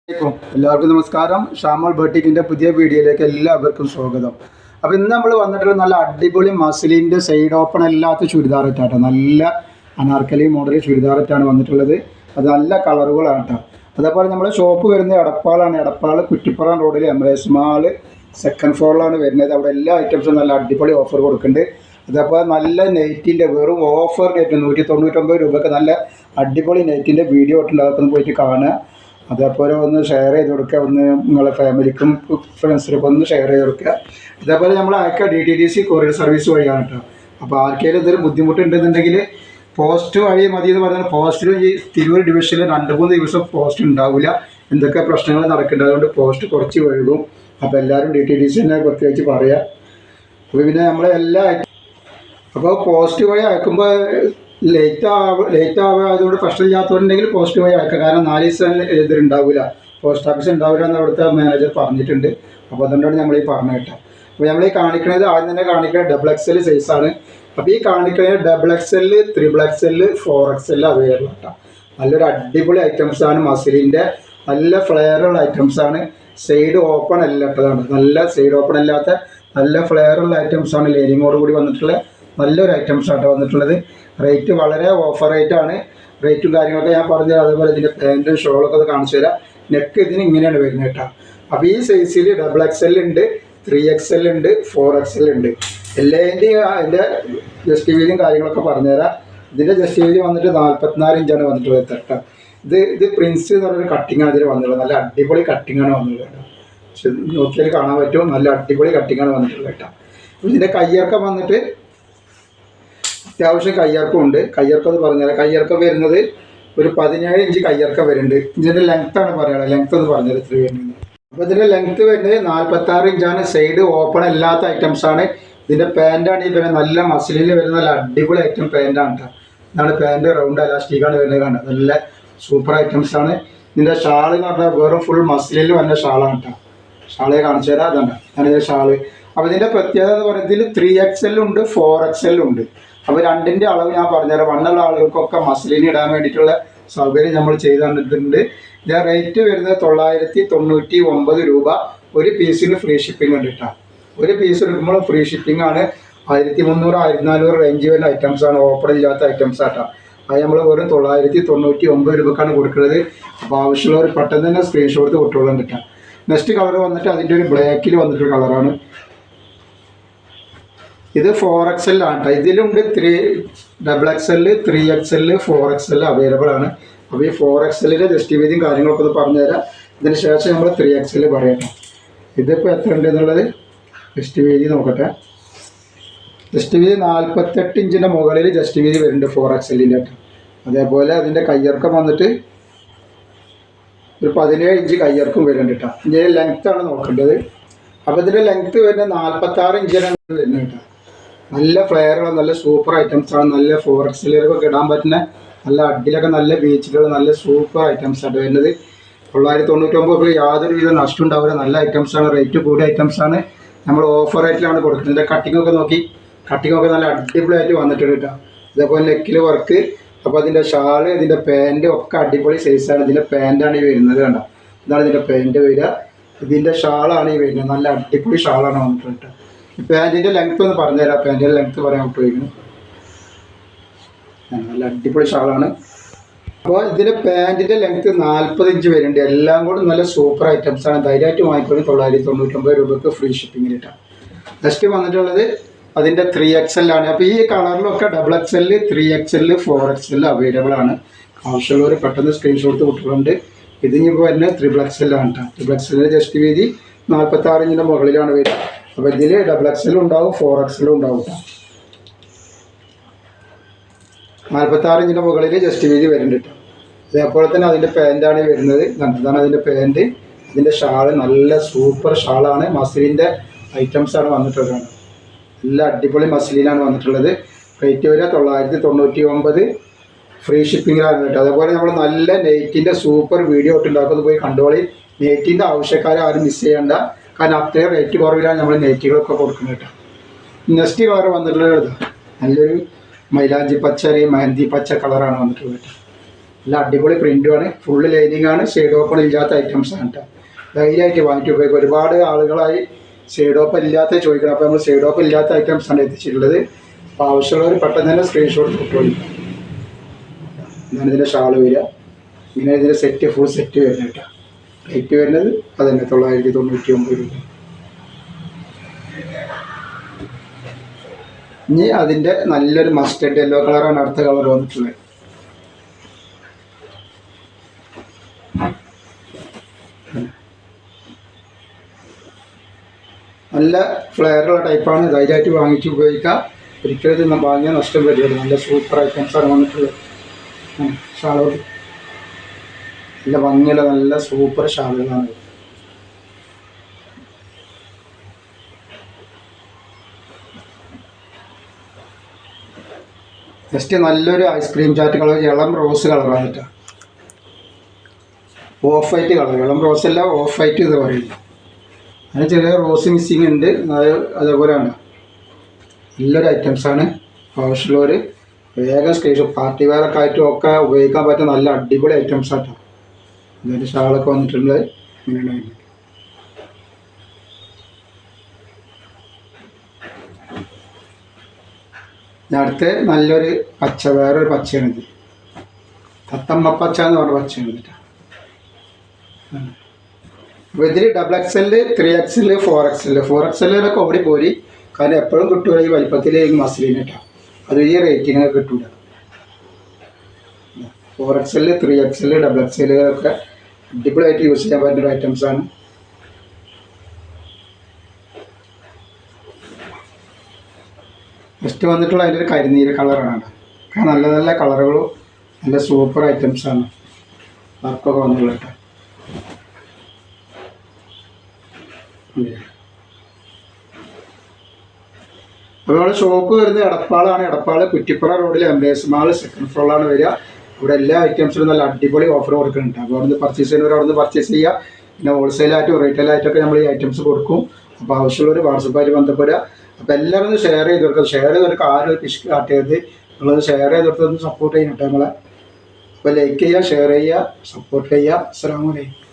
എല്ലാവർക്കും നമസ്കാരം. ഷാമോൾ ബോട്ടിക്കിൻ്റെ പുതിയ വീഡിയോയിലേക്ക് എല്ലാവർക്കും സ്വാഗതം. അപ്പോൾ ഇന്ന് നമ്മൾ വന്നിട്ടുള്ള നല്ല അടിപൊളി മസ്ലിൻ്റെ സൈഡ് ഓപ്പൺ അല്ലാത്ത ചുരിദാറിട്ടാട്ടോ. നല്ല അനാർക്കലി മോഡൽ ചുരിദാറിട്ടാണ് വന്നിട്ടുള്ളത്. അത് നല്ല കളറുകളാണ് കേട്ടോ. അതേപോലെ നമ്മൾ ഷോപ്പ് വരുന്നത് എടപ്പാളാണ്. എടപ്പാൾ കുറ്റിപ്പുറം റോഡിൽ എംറേസ് മാള് സെക്കൻഡ് ഫ്ലോറിലാണ് വരുന്നത്. അവിടെ എല്ലാ ഐറ്റംസും നല്ല അടിപൊളി ഓഫർ കൊടുക്കുന്നുണ്ട്. അതേപോലെ നല്ല നെറ്റിൻ്റെ വെറും ഓഫർ നെറ്റ് 199 രൂപയ്ക്ക് നല്ല അടിപൊളി നെറ്റിൻ്റെ വീഡിയോ ഇട്ടുണ്ട്. അതൊക്കെ പോയിട്ട് കാണുക. അതേപോലെ ഒന്ന് ഷെയർ ചെയ്ത് കൊടുക്കുക, ഒന്ന് നിങ്ങളുടെ ഫാമിലിക്കും ഫ്രണ്ട്സിനൊക്കെ ഒന്ന് ഷെയർ ചെയ്ത് കൊടുക്കുക. അതേപോലെ നമ്മൾ അയക്കുക DTDC കൊറിയർ സർവീസ് വഴിയാണ് കേട്ടോ. അപ്പോൾ ആർക്കെങ്കിലും എന്തെങ്കിലും ബുദ്ധിമുട്ടുണ്ടെന്നുണ്ടെങ്കിൽ പോസ്റ്റ് വഴി മതി എന്ന് പറഞ്ഞാൽ പോസ്റ്റിൽ ഈ തിരൂർ ഡിവിഷനിൽ 2-3 ദിവസം പോസ്റ്റ് ഉണ്ടാവില്ല. എന്തൊക്കെ പ്രശ്നങ്ങൾ നടക്കുന്നുണ്ട്, അതുകൊണ്ട് പോസ്റ്റ് കുറച്ച് വഴുകും. അപ്പോൾ എല്ലാവരും DTDC തന്നെ പ്രത്യേകിച്ച് പറയുക. അപ്പോൾ പിന്നെ നമ്മളെല്ലാ അപ്പോൾ പോസ്റ്റ് വഴി അയക്കുമ്പോൾ ലേറ്റ് ആവുക, അതുകൊണ്ട് പ്രശ്നമില്ലാത്തവരുണ്ടെങ്കിൽ പോസ്റ്റ് വഴി അയക്കുക. കാരണം 4 ദിവസം ഇതിലുണ്ടാവില്ല, പോസ്റ്റ് ഓഫീസ് ഉണ്ടാവില്ല എന്ന് അവിടുത്തെ മാനേജർ പറഞ്ഞിട്ടുണ്ട്. അപ്പോൾ അതുകൊണ്ടാണ് നമ്മൾ ഈ പറഞ്ഞു കേട്ടോ. അപ്പോൾ നമ്മൾ ഈ കാണിക്കുന്നത് ആദ്യം തന്നെ കാണിക്കുന്നത് XXL സൈസാണ്. അപ്പോൾ ഈ കാണിക്കുന്നത് XXL, XXL, 4XL അവൈലബിൾ കേട്ടോ. നല്ലൊരു അടിപൊളി ഐറ്റംസാണ്. മസിലിൻ്റെ നല്ല ഫ്ലെയറുള്ള ഐറ്റംസാണ്. സൈഡ് ഓപ്പൺ അല്ലാത്തതാണ്. നല്ല സൈഡ് ഓപ്പൺ അല്ലാത്ത നല്ല ഫ്ലെയറുള്ള ഐറ്റംസാണ്. ലൈനിങ്ങോട് കൂടി വന്നിട്ടുള്ള നല്ലൊരു ഐറ്റംസാണ് വന്നിട്ടുള്ളത്. റേറ്റ് വളരെ ഓഫർ റേറ്റാണ്. റേറ്റും കാര്യങ്ങളൊക്കെ ഞാൻ പറഞ്ഞത്. അതേപോലെ ഇതിൻ്റെ പാൻറ്റും ഷോളൊക്കെ അത് കാണിച്ചു തരാം. നെക്ക് ഇതിന് ഇങ്ങനെയാണ് വരുന്നത് കേട്ടോ. അപ്പോൾ ഈ സൈസിൽ XXL ഉണ്ട്, 3XL ഉണ്ട്, 4XL ഉണ്ട്. എല്ലാതിൻ്റെയും അതിൻ്റെ ജസ്റ്റ് വീതിയും കാര്യങ്ങളൊക്കെ പറഞ്ഞുതരാം. ഇതിൻ്റെ ജസ്റ്റ് വീതി വന്നിട്ട് 44 ഇഞ്ചാണ് വന്നിട്ടുള്ളത് കേട്ടോ. ഇത് പ്രിൻസ് എന്ന് പറഞ്ഞൊരു കട്ടിങ്ങാണ് ഇതിൽ വന്നിട്ടുള്ളത്. നല്ല അടിപൊളി കട്ടിങ്ങാണ് വന്നിട്ടുള്ളത് കേട്ടോ. പക്ഷെ നോക്കിയാൽ കാണാൻ പറ്റും, നല്ല അടിപൊളി കട്ടിങ്ങാണ് വന്നിട്ടുള്ളത് കേട്ടോ. ഇതിൻ്റെ കയ്യിറക്കം വന്നിട്ട് അത്യാവശ്യം കയ്യിറക്കം ഉണ്ട്. കയ്യിറക്കം എന്ന് പറഞ്ഞാൽ കയ്യിറക്കം വരുന്നത് ഒരു 17 ഇഞ്ച് കയ്യിറക്കം വരുന്നുണ്ട്. ഇതിൻ്റെ ലെങ്ത്താണ് പറയുന്നത്. ലെങ്ത്ത് എന്ന് പറഞ്ഞാൽ ഇത്ര വരുന്നത്. അപ്പോൾ ഇതിൻ്റെ ലെങ്ത്ത് വരുന്നത് 46 ഇഞ്ചാണ്. സൈഡ് ഓപ്പൺ അല്ലാത്ത ഐറ്റംസാണ്. ഇതിൻ്റെ പാൻറ്റാണ് ഈ പിന്നെ നല്ല മസിലിൽ വരുന്ന നല്ല അടിപൊളി ഐറ്റം പാൻറ്റാണ് കേട്ടോ. ഇതാണ് പാൻറ്റ്, റൗണ്ട് അലാസ്റ്റിക്കാണ് വരുന്നത്. കാണാം, നല്ല സൂപ്പർ ഐറ്റംസാണ്. ഇതിൻ്റെ ഷാൾ എന്ന് പറഞ്ഞാൽ വെറും ഫുൾ മസിലിൽ വന്ന ഷാളാണ് കേട്ടോ. ഷാളെ കാണിച്ചു തരാം. അതാണ് ഇതിൻ്റെ ഷാള്. അപ്പോൾ ഇതിൻ്റെ പ്രത്യേകത എന്ന് പറയുന്നത് ഇതിൽ 3XL ഉണ്ട്, 4XL ഉണ്ട്. അപ്പോൾ രണ്ടിൻ്റെ അളവ് ഞാൻ പറഞ്ഞുതരാം. വണ്ണുള്ള ആളുകൾക്കൊക്കെ മസ്ലിന് ഇടാൻ വേണ്ടിയിട്ടുള്ള സൗകര്യം നമ്മൾ ചെയ്ത് തന്നിട്ടുണ്ട്. ഇതിൻ്റെ റേറ്റ് വരുന്നത് 999 രൂപ. ഒരു പീസിന് ഫ്രീ ഷിപ്പിംഗ് ഉണ്ട് കേട്ടോ. ഒരു പീസ് എടുക്കുമ്പോൾ ഫ്രീ ഷിപ്പിംഗ് ആണ്. 1300, 1400 റേഞ്ച് വരുന്ന ഐറ്റംസാണ്. ഓപ്പൺ ഇല്ലാത്ത ഐറ്റംസ് ആട്ടോ. അത് നമ്മൾ വെറും 999 രൂപക്കാണ് കൊടുക്കുന്നത്. അപ്പോൾ ആവശ്യമുള്ളവർ പെട്ടെന്ന് തന്നെ സ്ക്രീൻഷോട്ട് കൊടുത്തോളാൻ കിട്ടാം. നെക്സ്റ്റ് കളർ വന്നിട്ട് അതിൻ്റെ ഒരു ബ്ലാക്കിൽ വന്നിട്ടൊരു കളറാണ്. ഇത് 4XL ആണ് കേട്ടോ. ഇതിലുണ്ട് XXL, 3XL, 4XL അവൈലബിൾ ആണ്. അപ്പോൾ ഈ 4XLൻ്റെ ജസ്റ്റ് വീതിയും കാര്യങ്ങളൊക്കെ ഒന്ന് പറഞ്ഞുതരാം. ഇതിന് ശേഷം നമ്മൾ 3XL പറയട്ടെ. ഇതിപ്പോൾ എത്ര ഉണ്ട് എന്നുള്ളത് ജസ്റ്റ് വീതി നോക്കട്ടെ. ജസ്റ്റ് വീതി 48 ഇഞ്ചിൻ്റെ മുകളിൽ ജസ്റ്റ് വീതി വരുന്നുണ്ട് 4XLൻ്റെ കേട്ടോ. അതേപോലെ അതിൻ്റെ കയ്യിറക്കം വന്നിട്ട് ഒരു 17 ഇഞ്ച് കയ്യിറക്കം വരുന്നുണ്ട് കേട്ടോ. ഇതിൻ്റെ ലെങ്ത്താണ് നോക്കേണ്ടത്. അപ്പോൾ ഇതിൻ്റെ ലെങ്ത്ത് വരുന്നത് 46 ഇഞ്ചിനാണ് വരുന്നത് കേട്ടോ. നല്ല ഫ്ലെയറുള്ള നല്ല സൂപ്പർ ഐറ്റംസാണ്. നല്ല 4XLൊക്കെ ഇടാൻ പറ്റുന്ന നല്ല അടിയിലൊക്കെ നല്ല ബീച്ചുകൾ നല്ല സൂപ്പർ ഐറ്റംസാണ് വരുന്നത്. 999 യാതൊരു വിധ നഷ്ടം ഉണ്ടാവില്ല. നല്ല ഐറ്റംസാണ്. റേറ്റ് കൂടിയ ഐറ്റംസാണ്. നമ്മൾ ഓഫർ റേറ്റിലാണ് കൊടുക്കുന്നത്. കട്ടിങ്ങൊക്കെ നോക്കി, കട്ടിങ്ങൊക്കെ നല്ല അടിപൊളിയായിട്ട് വന്നിട്ടുണ്ട് കേട്ടോ. അതേപോലെ നെക്കിൽ വർക്ക്. അപ്പോൾ അതിൻ്റെ ഷാള്, ഇതിൻ്റെ പാൻറ്റ് ഒക്കെ അടിപൊളി സൈസാണ്. ഇതിൻ്റെ പാൻറ്റാണ് ഈ വരുന്നത് കണ്ടോ. ഇതാണ് ഇതിൻ്റെ പാൻറ്റ് വരിക. ഇതിൻ്റെ ഷാളാണ് ഈ വരുന്നത്. നല്ല അടിപൊളി ഷാളാണ് വന്നിട്ടുണ്ട് കേട്ടോ. പാൻറ്റിൻ്റെ ലെങ്ത്ത് ഒന്ന് പറഞ്ഞുതരാം. പാൻറ്റിൻ്റെ ലെങ്ത്ത് പറയാൻ വിട്ടുപോയിരിക്കുന്നു. നല്ല അടിപൊളി ഷാളാണ്. അപ്പോൾ ഇതിൻ്റെ പാൻറ്റിൻ്റെ ലെങ്ത്ത് 40 ഇഞ്ച് വരുന്നുണ്ട്. എല്ലാം കൂടി നല്ല സൂപ്പർ ഐറ്റംസാണ്. ധൈര്യമായിട്ട് വാങ്ങിക്കൊണ്ട് 999 രൂപയ്ക്ക് ഫ്രീ ഷിപ്പിങ്ങിൽ കിട്ടാം. നെക്സ്റ്റ് വന്നിട്ടുള്ളത് അതിൻ്റെ 3XL ആണ്. അപ്പോൾ ഈ കളറിലൊക്കെ XXL, 3XL, 4XL അവൈലബിൾ ആണ്. ആവശ്യമുള്ളവർ പെട്ടെന്ന് സ്ക്രീൻഷോട്ട് വിട്ടിട്ടുണ്ട്. ഇതിനിപ്പോൾ വരുന്നത് XXL ആണ് കേട്ടോ. XXLൻ്റെ ജസ്റ്റ് വീതി 46 ഇഞ്ചിൻ്റെ മുകളിലാണ് വരിക. അപ്പോൾ ഇതിൽ XXL ഉണ്ടാവും, 4XL ഉണ്ടാവും കേട്ടോ. 46 ഇഞ്ചിൻ്റെ മുകളിൽ ജസ്റ്റ് വീതി വരുന്നുണ്ട് കേട്ടോ. അതേപോലെ തന്നെ അതിൻ്റെ പാൻറ്റാണ് വരുന്നത്. ഇതാണ് അതിൻ്റെ പാൻറ്റ്. ഇതിൻ്റെ ഷാള് നല്ല സൂപ്പർ ഷാളാണ്. മസ്ലിൻ്റെ ഐറ്റംസാണ് വന്നിട്ടുള്ളത്. നല്ല അടിപൊളി മസ്ലിനാണ് വന്നിട്ടുള്ളത്. റേറ്റ് വരിക 999 ഫ്രീ ഷിപ്പിങ്ങിലാണ് കേട്ടോ. അതേപോലെ നമ്മൾ നല്ല നെയ്റ്റിൻ്റെ സൂപ്പർ വീഡിയോ ഇട്ടുണ്ടാക്കുന്നത് പോയി കണ്ടോളി. നെയ്റ്റിൻ്റെ ആവശ്യക്കാരെ ആരും മിസ് ചെയ്യേണ്ട. കാരണം അത്രയും റേറ്റ് കുറവിലാണ് നമ്മൾ നെയ്റ്റുകളൊക്കെ കൊടുക്കുന്നത് കേട്ടോ. നെക്സ്റ്റ് കളർ വന്നിട്ടുള്ളത് നല്ലൊരു മൈലാഞ്ചി പച്ച, മെഹന്തി പച്ച കളറാണ് വന്നിട്ടുള്ളത് കേട്ടോ. നല്ല അടിപൊളി പ്രിൻറ്റുമാണ്, ഫുള്ള് ലൈനിങ് ആണ്, സൈഡ് ഓപ്പൺ ഇല്ലാത്ത ഐറ്റംസ് ആണ് കേട്ടോ. ധൈര്യമായിട്ട് വാങ്ങിയിട്ട് ഉപയോഗിക്കും. ഒരുപാട് ആളുകളായി സൈഡ് ഓപ്പൺ ഇല്ലാത്ത ചോദിക്കണം. അപ്പോൾ നമ്മൾ സൈഡ് ഓപ്പൺ ഇല്ലാത്ത ഐറ്റംസ് ആണ് എത്തിച്ചിട്ടുള്ളത്. അപ്പോൾ ആവശ്യമുള്ളവർ പെട്ടെന്ന് തന്നെ സ്ക്രീൻഷോട്ട് കിട്ടുള്ളൂ. ഇതാണ് ഇതിൻ്റെ ഷാള് വരിക. ഇങ്ങനെ ഇതിൻ്റെ സെറ്റ് ഫുൾ സെറ്റ് വരുന്നത് കേട്ടോ. റേറ്റ് വരുന്നത് അതന്നെ 999 രൂപ. ഇനി അതിൻ്റെ നല്ലൊരു മസ്റ്റർഡ് യെല്ലോ കളറാണ് അടുത്ത കളർ വന്നിട്ടുള്ളത്. നല്ല ഫ്ലെയറുള്ള ടൈപ്പാണ്, ധൈര്യമായിട്ട് വാങ്ങിച്ച് ഉപയോഗിക്കാം. ഒരിക്കലും ഇത് വാങ്ങിയാൽ നഷ്ടം വരില്ല. നല്ല സൂപ്പർ ഐറ്റംസാണ് വന്നിട്ടുള്ളത്. ഷാളോട് നല്ല ഭംഗിയുള്ള നല്ല സൂപ്പർ ഷാളുകളാണ്. ജസ്റ്റ് നല്ലൊരു ഐസ്ക്രീം ചാറ്റ് കളർ, ഇളം റോസ് കളറാണ് കേട്ടോ. ഓഫ് വൈറ്റ് കളർ, ഇളം റോസ് അല്ല, ഓഫ് വൈറ്റ് എന്ന് പറയുന്നത്. അതിന് ചെറിയ റോസ് മിസ്സിങ് ഉണ്ട്, അതേപോലെയാണ്. നല്ലൊരു ഐറ്റംസാണ്. ആവശ്യമുള്ളവർ വേഗം സ്ക്രീൻഷോട്ട്, പാർട്ടി വെയറൊക്കെ ആയിട്ടും ഒക്കെ ഉപയോഗിക്കാൻ പറ്റുന്ന നല്ല അടിപൊളി ഐറ്റംസ് ആട്ടോ. അതിൻ്റെ ഷാളൊക്കെ വന്നിട്ടുണ്ട്. ഇങ്ങനെയാണ് അടുത്ത് നല്ലൊരു പച്ച, വേറൊരു പച്ചയാണ് ഇത്. തത്തമ്മ പച്ച എന്ന് പറഞ്ഞ പച്ചയാണ് കേട്ടോ. അപ്പോൾ ഇതിൽ XXL, 3XL, 4XL. 4XLൊക്കെ ഓടി പോരി, കാരണം എപ്പോഴും കിട്ടൂല ഈ വലിപ്പത്തിലേക്ക് മസ്ലിൻ കേട്ടോ. അത് ഈ റേറ്റിനൊക്കെ കിട്ടൂല. 4XL, 3XL, XXL ഒക്കെ അടിപൊളിയായിട്ട് യൂസ് ചെയ്യാൻ പറ്റുന്ന ഐറ്റംസാണ്. ഫസ്റ്റ് വന്നിട്ടുള്ള അതിൻ്റെ ഒരു കരിനീല കളറാണ്. കാരണം നല്ല നല്ല കളറുകളും നല്ല സൂപ്പർ ഐറ്റംസാണ് വർക്കൊക്കെ വന്നിട്ടുള്ളത് കേട്ടോ. അപ്പോൾ നമ്മുടെ ഷോപ്പ് വരുന്നത് എടപ്പാളാണ്. എടപ്പാൾ കുറ്റിപ്പുറ റോഡിൽ എംബേസ് മാൾ സെക്കൻഡ് ഫ്ലോറിലാണ് വരിക. ഇവിടെ എല്ലാ ഐറ്റംസിനും നല്ല അടിപൊളി ഓഫർ കൊടുക്കുന്നുണ്ട്. അപ്പോൾ അവിടുന്ന് പർച്ചേസ് ചെയ്യുന്നവർ അവിടുന്ന് പർച്ചേസ് ചെയ്യുക. പിന്നെ ഹോൾസെയിലായിട്ടും റീറ്റെയിലായിട്ടൊക്കെ നമ്മൾ ഈ ഐറ്റംസ് കൊടുക്കും. അപ്പോൾ ആവശ്യമുള്ളവർ വാട്സപ്പായിട്ട് ബന്ധപ്പെടുക. അപ്പോൾ എല്ലാവരും ഒന്ന് ഷെയർ ചെയ്ത് കൊടുക്കുക. ഷെയർ ചെയ്ത് കൊടുക്കുക, ആരും ഒരു പിശ് കാട്ടിയത് നിങ്ങളത് ഷെയർ ചെയ്ത് കൊടുത്തൊന്ന് സപ്പോർട്ട് ചെയ്യണം കേട്ടോ നമ്മളെ. അപ്പോൾ ലൈക്ക് ചെയ്യുക, ഷെയർ ചെയ്യുക, സപ്പോർട്ട് ചെയ്യുക. അസ്സലാമു അലൈക്കും.